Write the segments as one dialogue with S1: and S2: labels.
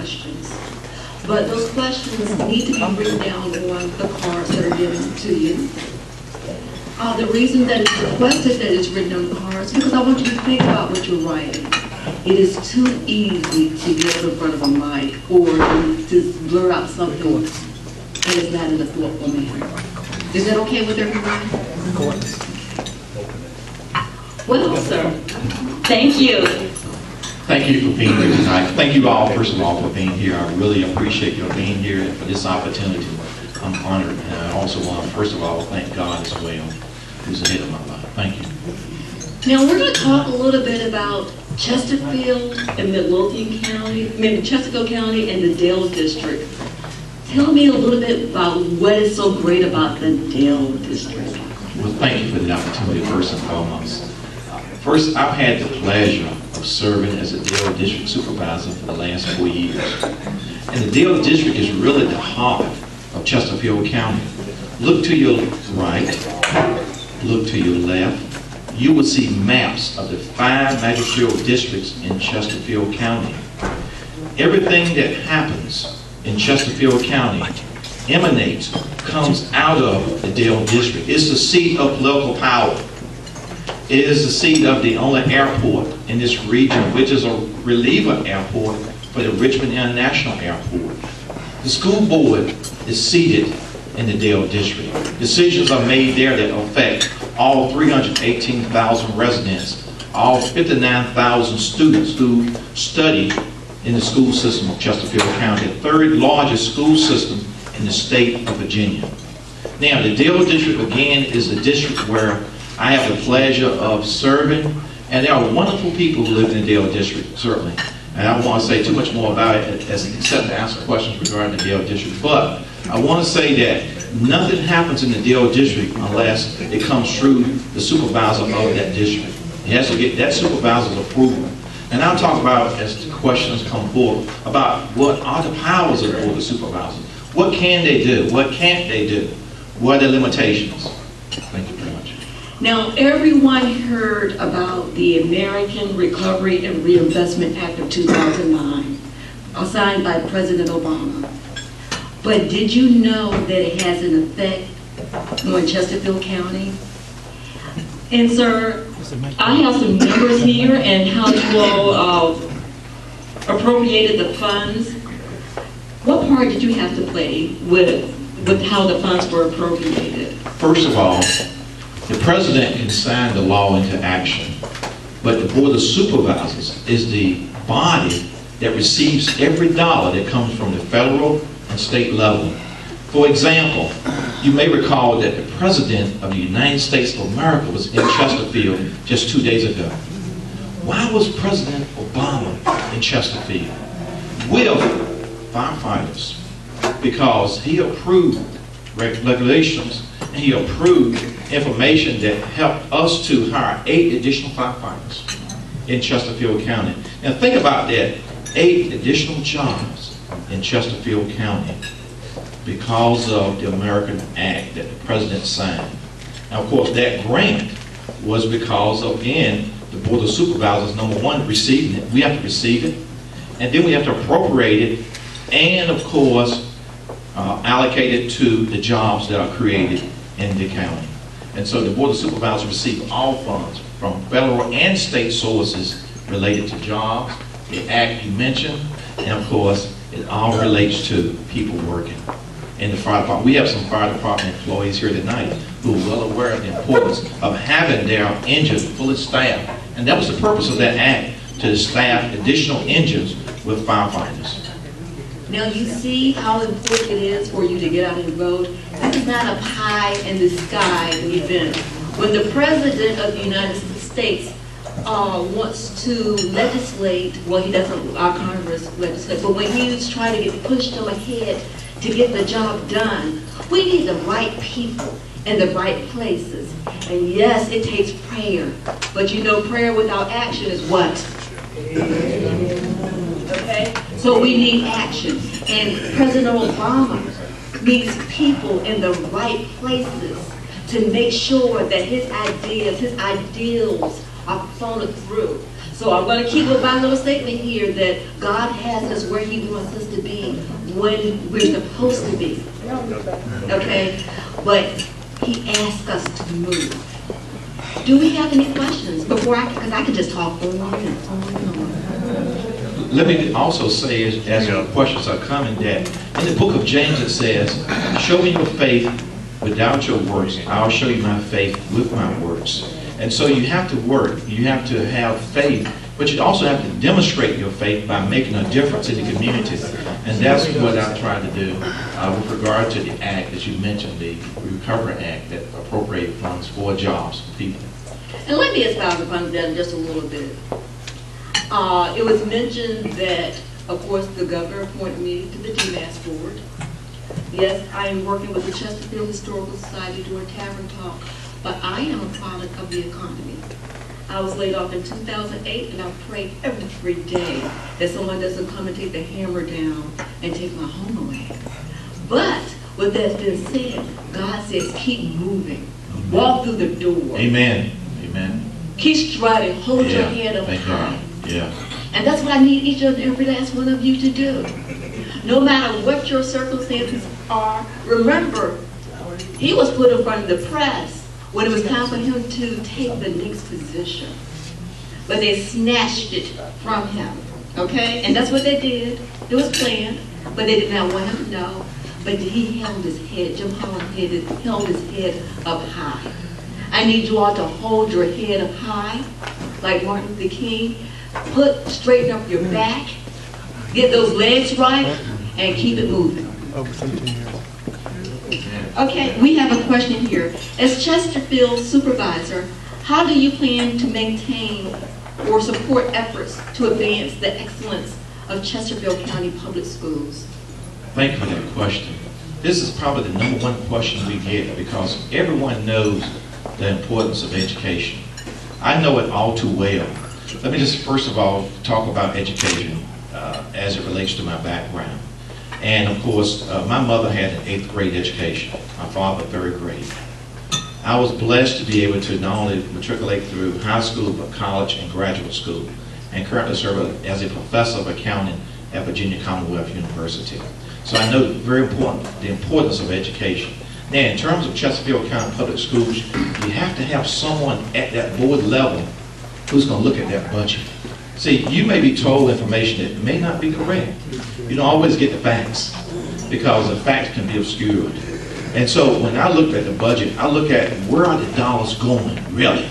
S1: questions. But those questions need to be written down on the cards that are given to you. The reason that it's requested that it's written on the cards is because I want you to think about what you're writing. It is too easy to get up in front of a mic or to blurt out something that is not in a thoughtful manner. Is that okay with everyone? Well, sir, thank you.
S2: Thank you for being here tonight. Thank you all, first of all, for being here. I really appreciate your being here and for this opportunity. I'm honored, and I also want to, first of all, thank God as well, who's ahead of my life. Thank you.
S1: Now, we're going to talk a little bit about Chesterfield and Midlothian County, maybe Chesterfield County and the Dale District. Tell me a little bit about what is so great about the Dale District.
S2: Well, thank you for the opportunity, first and foremost. First, I've had the pleasure of serving as a Dale District Supervisor for the last 4 years. And the Dale District is really the heart of Chesterfield County. Look to your right, look to your left. You will see maps of the 5 magisterial districts in Chesterfield County. Everything that happens in Chesterfield County emanates, comes out of the Dale District. It's the seat of political power. It is the seat of the only airport in this region, which is a reliever airport for the Richmond International Airport. The school board is seated in the Dale District. Decisions are made there that affect all 318,000 residents, all 59,000 students who study in the school system of Chesterfield County, the 3rd largest school system in the state of Virginia. Now, the Dale District, again, is the district where I have the pleasure of serving, and there are wonderful people who live in the Dale District, certainly. And I don't want to say too much more about it except to answer questions regarding the Dale District. But I want to say that nothing happens in the Dale District unless it comes through the supervisor of that district. He has to get that supervisor's approval. And I'll talk about, as the questions come forward, about what are the powers of the Board of Supervisors. What can they do? What can't they do? What are the limitations? Thank you very much.
S1: Now, everyone heard about the American Recovery and Reinvestment Act of 2009, signed by President Obama. But did you know that it has an effect on Chesterfield County? And sir, I have some numbers here and how you all appropriated the funds. What part did you have to play with how the funds were appropriated?
S2: First of all, the president can sign the law into action, but the Board of Supervisors is the body that receives every dollar that comes from the federal and state level. For example, you may recall that the President of the United States of America was in Chesterfield just 2 days ago. Why was President Obama in Chesterfield with firefighters? Because he approved regulations and he approved information that helped us to hire 8 additional firefighters in Chesterfield County. Now think about that, 8 additional jobs in Chesterfield County because of the American Act that the President signed. Now, of course, that grant was because of, again, the Board of Supervisors, number one, receiving it. We have to receive it, and then we have to appropriate it, and, of course, allocate it to the jobs that are created in the county. And so the Board of Supervisors receive all funds from federal and state sources related to jobs, the act you mentioned, and, of course, it all relates to people working in the fire department. We have some fire department employees here tonight who are well aware of the importance of having their engines fully staffed. And that was the purpose of that act, to staff additional engines with firefighters.
S1: Now you see how important it is for you to get out and vote. This is not a pie in the sky event. When the President of the United States wants to legislate, well, he doesn't, our Congress legislate, but when he's trying to push them ahead to get the job done, we need the right people in the right places. And yes, it takes prayer, but you know, prayer without action is what? Okay? So we need action. And President Obama needs people in the right places to make sure that his ideas, his ideals are followed through. So I'm going to keep with my little statement here that God has us where He wants us to be when we're supposed to be. Okay? But He asks us to move. Do we have any questions before because I could just talk for a minute.
S2: Let me also say, as the questions are coming, that in the book of James it says, show me your faith without your works. I'll show you my faith with my works. And so you have to work. You have to have faith, but you also have to demonstrate your faith by making a difference in the community. And that's what I'm trying to do with regard to the act that you mentioned, the Recovery Act that appropriated funds for jobs for people.
S1: And let me expound upon that just a little bit. It was mentioned that, of course, the governor appointed me to the DMAS board. Yes, I am working with the Chesterfield Historical Society doing tavern talk, but I am a product of the economy. I was laid off in 2008, and I prayed every day that someone doesn't come and take the hammer down and take my home away. But with that being said, God says keep moving. Walk through the door.
S2: Amen. Amen.
S1: Keep striding. Hold your head up high.
S2: Yeah.
S1: And that's what I need each and every last one of you to do. No matter what your circumstances are, remember, he was put in front of the press when it was time for him to take the next position. But they snatched it from him, okay? And that's what they did. It was planned, but they did not want him to know. But he held his head, Jim Holland held his head up high. I need you all to hold your head up high, like Martin Luther King. Straighten up your back, get those legs right, and keep it moving. Okay, we have a question here. As Chesterfield Supervisor, how do you plan to maintain or support efforts to advance the excellence of Chesterfield County Public Schools?
S2: Thank you for that question. This is probably the #1 question we get because everyone knows the importance of education. I know it all too well. Let me just first of all talk about education as it relates to my background. And of course, my mother had an 8th grade education, my father 3rd grade. I was blessed to be able to not only matriculate through high school, but college and graduate school, and currently serve as a professor of accounting at Virginia Commonwealth University. So I know the importance of education. Now, in terms of Chesterfield County Public Schools, you have to have someone at that board level who's going to look at that budget. See, you may be told information that may not be correct. You don't always get the facts because the facts can be obscured. And so when I look at the budget, I look at where are the dollars going, really?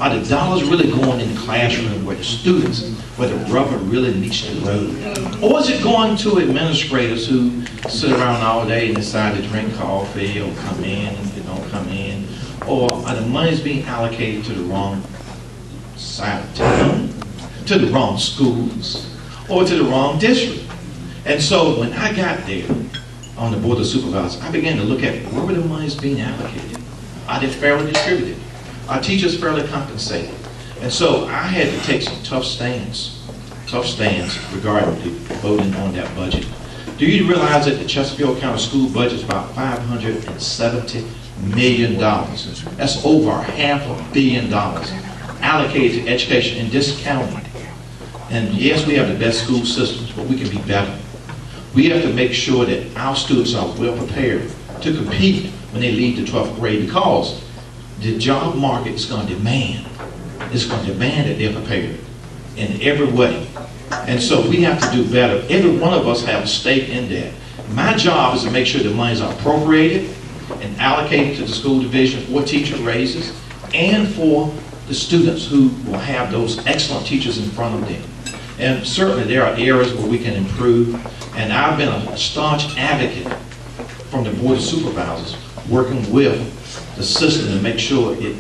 S2: Are the dollars really going in the classroom where the students, where the rubber really meets the road? Or is it going to administrators who sit around all day and decide to drink coffee or come in and they don't come in? Or are the monies being allocated to the wrong side of town, to the wrong schools, or to the wrong district? And so when I got there on the Board of Supervisors, I began to look at where were the monies being allocated? Are they fairly distributed? Are teachers fairly compensated? And so I had to take some tough stands regarding the voting on that budget. Do you realize that the Chesterfield County school budget is about $570 million? That's over $500 million allocated to education in this county. And yes, we have the best school systems, but we can be better. We have to make sure that our students are well prepared to compete when they leave the 12th grade because the job market is going to demand. It's going to demand that they're prepared in every way. And so we have to do better. Every one of us have a stake in that. My job is to make sure the monies are appropriated and allocated to the school division for teacher raises and for the students who will have those excellent teachers in front of them. And certainly there are areas where we can improve. And I've been a staunch advocate from the Board of Supervisors working with the system to make sure it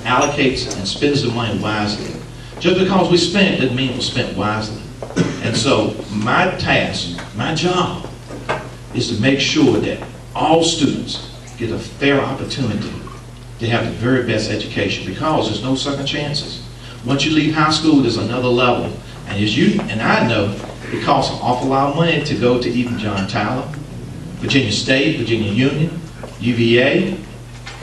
S2: allocates and spends the money wisely. Just because we spend it doesn't mean it was spent wisely. And so my task, my job, is to make sure that all students get a fair opportunity to have the very best education because there's no second chances. Once you leave high school, there's another level. And as you and I know, it costs an awful lot of money to go to even John Tyler, Virginia State, Virginia Union, UVA,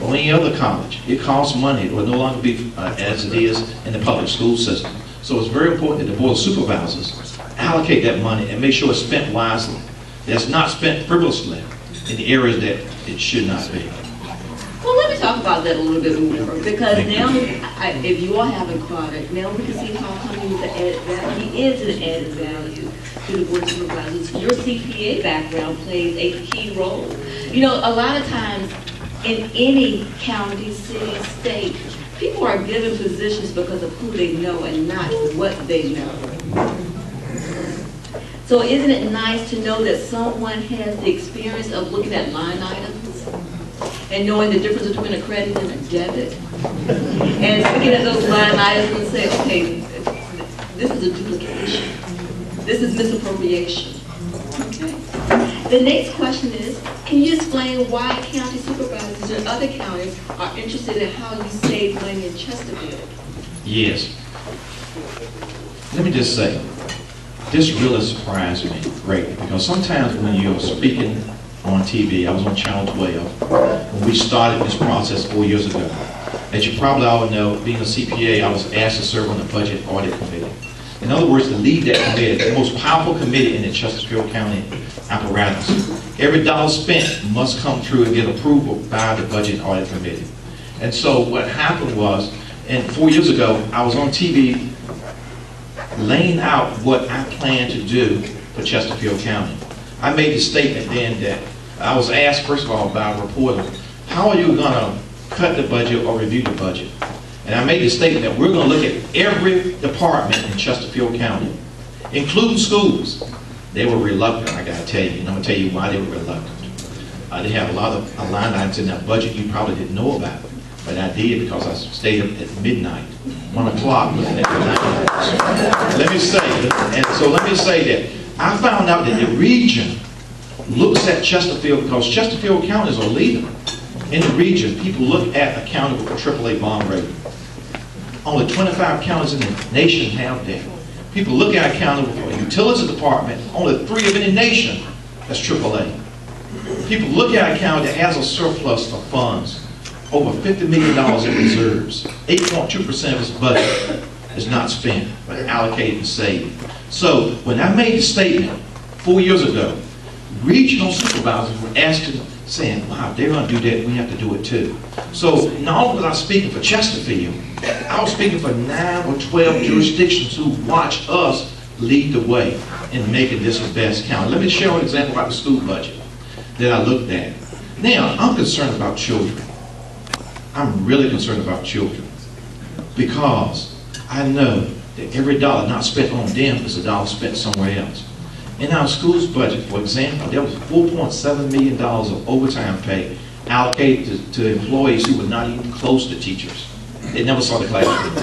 S2: or any other college. It costs money. It will no longer be as it is in the public school system. So it's very important that the Board of Supervisors allocate that money and make sure it's spent wisely. That's not spent frivolously in the areas that it should not be.
S1: Well, let me talk about that a little bit more, because now, if you all haven't caught it, now we can see how come he is an added value to the Board of Supervisors. Your CPA background plays a key role. You know, a lot of times in any county, city, state, people are given positions because of who they know and not what they know. So isn't it nice to know that someone has the experience of looking at line items and knowing the difference between a credit and a debit, and looking at those line items and say, okay, this is a duplication, this is misappropriation. Okay. The next question is, can you explain why county supervisors in other counties are interested in how you save money in Chesterfield?
S2: Yes. Let me just say, this really surprised me greatly, because sometimes when you're speaking on TV, I was on Channel 12, when we started this process 4 years ago. As you probably all know, being a CPA, I was asked to serve on the Budget Audit Committee. In other words, to lead that committee, the most powerful committee in the Chesterfield County apparatus. Every dollar spent must come through and get approval by the Budget Audit Committee. And so what happened was, and 4 years ago, I was on TV laying out what I plan to do for Chesterfield County. I made the statement then that I was asked, first of all, by a reporter, how are you going to cut the budget or review the budget? And I made the statement that we're going to look at every department in Chesterfield County, including schools. They were reluctant, I got to tell you, and I'm going to tell you why they were reluctant. They have a lot of line items in that budget you probably didn't know about, but I did because I stayed up at midnight, 1 o'clock, looking at the line items. Let me say that I found out that the region looks at Chesterfield, because Chesterfield County is a leader in the region. People look at a county with a AAA bond rating. Only 25 counties in the nation have that. People look at a county with a utilities department, only 3 of any nation that's AAA. People look at a county that has a surplus of funds, over $50 million in reserves. 8.2% of its budget is not spent, but allocated and saved. So when I made the statement 4 years ago, regional supervisors were asking, saying, wow, they're going to do that, we have to do it too. So not only was I speaking for Chesterfield, I was speaking for 9 or 12 jurisdictions who watch us lead the way in making this the best county. Let me share an example about the school budget that I looked at. Now, I'm concerned about children. I'm really concerned about children, because I know that every dollar not spent on them is a dollar spent somewhere else. In our school's budget, for example, there was $4.7 million of overtime pay allocated to employees who were not even close to teachers. They never saw the classroom.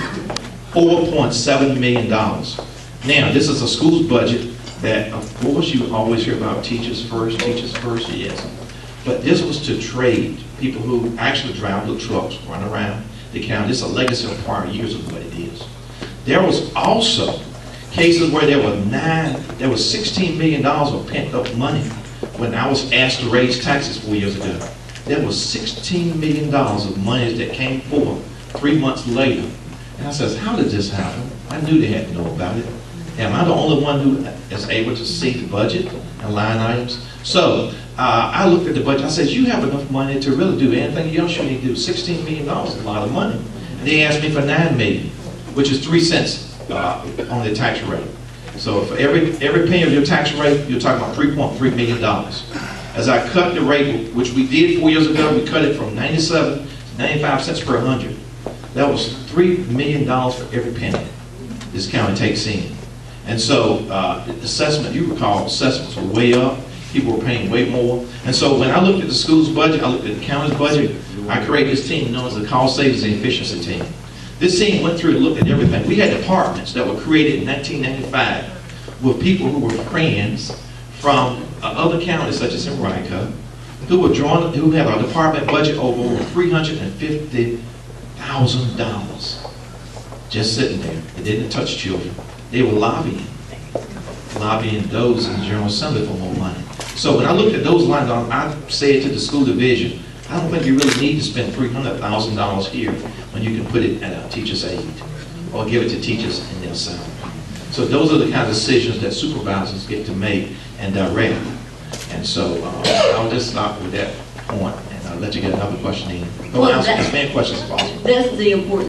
S2: $4.7 million. Now, this is a school's budget that, of course, you always hear about teachers first, yes. But this was to trade people who actually drive little trucks, run around the county. This is a legacy of prior years of what it is. There was also cases where there was $16 million of pent-up money when I was asked to raise taxes 4 years ago. There was $16 million of money that came forth 3 months later. And I says, how did this happen? I knew they had to know about it. Am I the only one who is able to see the budget and line items? So I looked at the budget. I said, you have enough money to really do anything else you need to do. $16 million is a lot of money. And they asked me for $9 million, which is 3 cents on the tax rate. So for every penny of your tax rate, you're talking about $3.3 million. As I cut the rate, which we did 4 years ago, we cut it from 97 to 95 cents per 100. That was $3 million for every penny this county takes in. And so assessment, you recall, assessments were way up. People were paying way more. And so when I looked at the school's budget, I looked at the county's budget, I created this team known as the Cost Savings and Efficiency Team. This team went through and looked at everything. We had departments that were created in 1995 with people who were friends from other counties, such as Henrico, who had a department budget over $350,000 just sitting there. They didn't touch children. They were lobbying those in the General Assembly for more money. So when I looked at those lines, I said to the school division, I don't think you really need to spend $300,000 here when you can put it at a teacher's aid. or give it to teachers in their salary. So those are the kind of decisions that supervisors get to make and direct. And so I'll just stop with that point, and I'll let you get another question in. Go answer as many questions as possible.
S1: That's the important